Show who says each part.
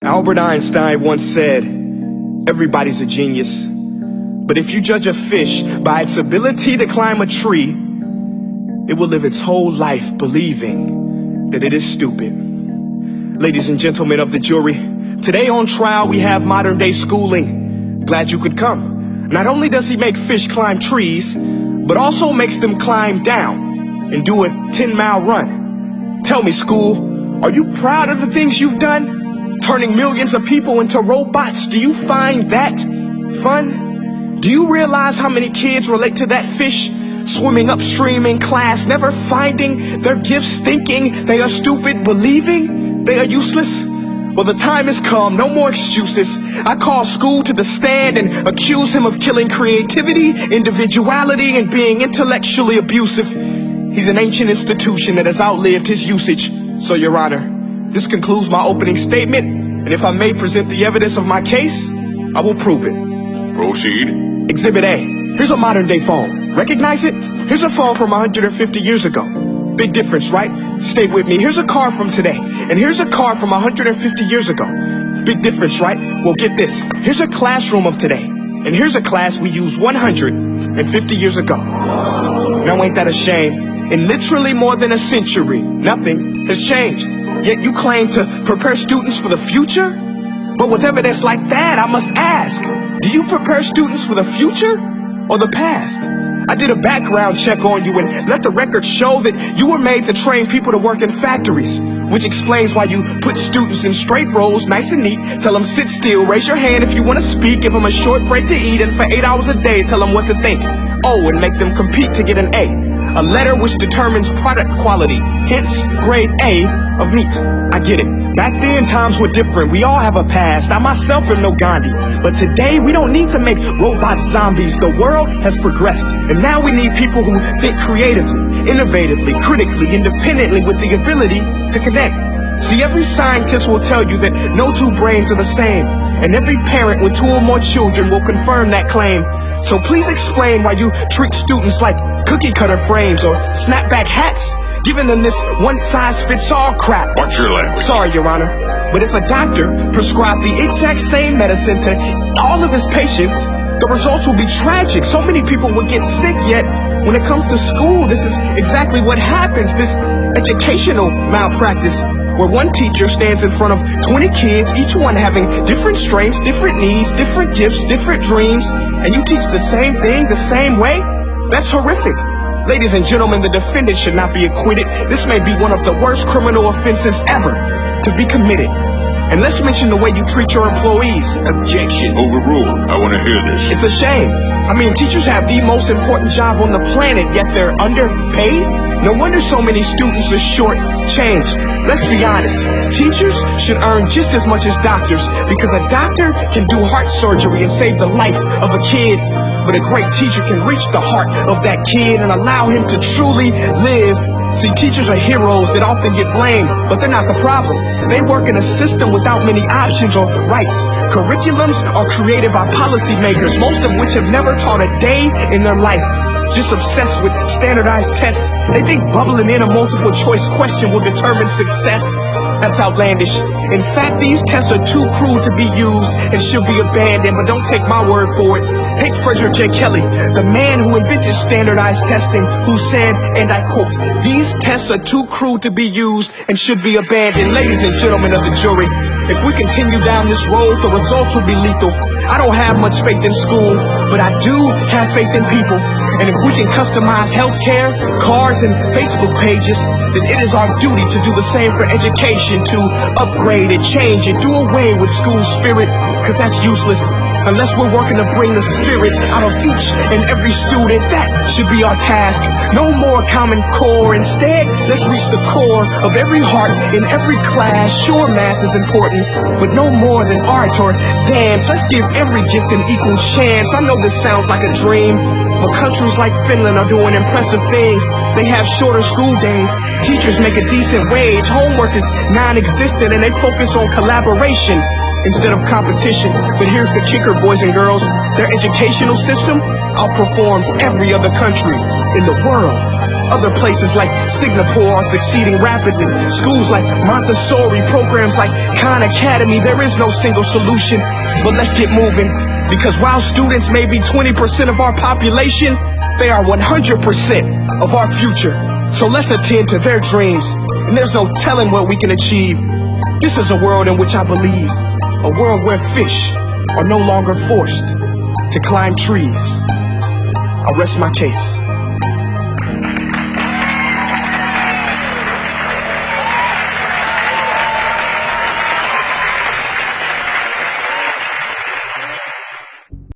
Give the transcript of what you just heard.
Speaker 1: Albert Einstein once said, everybody's a genius. But if you judge a fish by its ability to climb a tree, it will live its whole life believing that it is stupid. Ladies and gentlemen of the jury, today on trial we have modern day schooling. Glad you could come. Not only does he make fish climb trees, but also makes them climb down and do a 10-mile run. Tell me, school, are you proud of the things you've done? Turning millions of people into robots, do you find that fun? Do you realize how many kids relate to that fish swimming upstream in class, never finding their gifts, thinking they are stupid, believing they are useless? Well, the time has come, no more excuses. I call school to the stand and accuse him of killing creativity, individuality, and being intellectually abusive. He's an ancient institution that has outlived his usage. So, Your Honor, this concludes my opening statement, and if I may present the evidence of my case, I will prove it.
Speaker 2: Proceed.
Speaker 1: Exhibit A. Here's a modern day phone. Recognize it? Here's a phone from 150 years ago. Big difference, right? Stay with me. Here's a car from today, and here's a car from 150 years ago. Big difference, right? Well, get this. Here's a classroom of today, and here's a class we used 150 years ago. Now, ain't that a shame? In literally more than a century, nothing has changed. Yet you claim to prepare students for the future? But with evidence like that, I must ask, do you prepare students for the future or the past? I did a background check on you and let the record show that you were made to train people to work in factories, which explains why you put students in straight rows, nice and neat, tell them sit still, raise your hand if you want to speak, give them a short break to eat, and for 8 hours a day, tell them what to think. Oh, and make them compete to get an A letter which determines product quality, hence grade A of meat. I get it. Back then, times were different. We all have a past. I myself am no Gandhi. But today, we don't need to make robot zombies. The world has progressed. And now we need people who think creatively, innovatively, critically, independently, with the ability to connect. See, every scientist will tell you that no two brains are the same. And every parent with 2 or more children will confirm that claim. So please explain why you treat students like cookie cutter frames or snapback hats, giving them this one-size-fits-all crap.
Speaker 2: Watch your language.
Speaker 1: Sorry, Your Honor, but if a doctor prescribed the exact same medicine to all of his patients, the results will be tragic. So many people will get sick, yet when it comes to school, this is exactly what happens. This educational malpractice, where one teacher stands in front of 20 kids, each one having different strengths, different needs, different gifts, different dreams, and you teach the same thing the same way? That's horrific. Ladies and gentlemen, the defendant should not be acquitted. This may be one of the worst criminal offenses ever to be committed. And let's mention the way you treat your employees.
Speaker 2: Objection. Overruled. I want to hear this.
Speaker 1: It's a shame. I mean, teachers have the most important job on the planet, yet they're underpaid? No wonder so many students are short-changed. Let's be honest. Teachers should earn just as much as doctors, because a doctor can do heart surgery and save the life of a kid. But a great teacher can reach the heart of that kid and allow him to truly live. See, teachers are heroes that often get blamed, but they're not the problem. They work in a system without many options or rights. Curriculums are created by policymakers, most of which have never taught a day in their life. Just obsessed with standardized tests. They think bubbling in a multiple choice question will determine success. That's outlandish. In fact, these tests are too cruel to be used and should be abandoned, but don't take my word for it. Take Frederick J. Kelly, the man who invented standardized testing, who said, and I quote, "These tests are too cruel to be used and should be abandoned." Ladies and gentlemen of the jury, if we continue down this road, the results will be lethal. I don't have much faith in school, but I do have faith in people. And if we can customize healthcare, cars, and Facebook pages, then it is our duty to do the same for education, to upgrade and change and do away with school spirit, because that's useless. Unless we're working to bring the spirit out of each and every student, that should be our task. No more Common Core. Instead, let's reach the core of every heart in every class. Sure, math is important, but no more than art or dance. Let's give every gift an equal chance. I know this sounds like a dream, but countries like Finland are doing impressive things. They have shorter school days. Teachers make a decent wage. Homework is non-existent, and they focus on collaboration instead of competition. But here's the kicker, boys and girls. Their educational system outperforms every other country in the world. Other places like Singapore are succeeding rapidly. Schools like Montessori, programs like Khan Academy, there is no single solution. But let's get moving, because while students may be 20% of our population, they are 100% of our future. So let's attend to their dreams, and there's no telling what we can achieve. This is a world in which I believe, a world where fish are no longer forced to climb trees. I rest my case.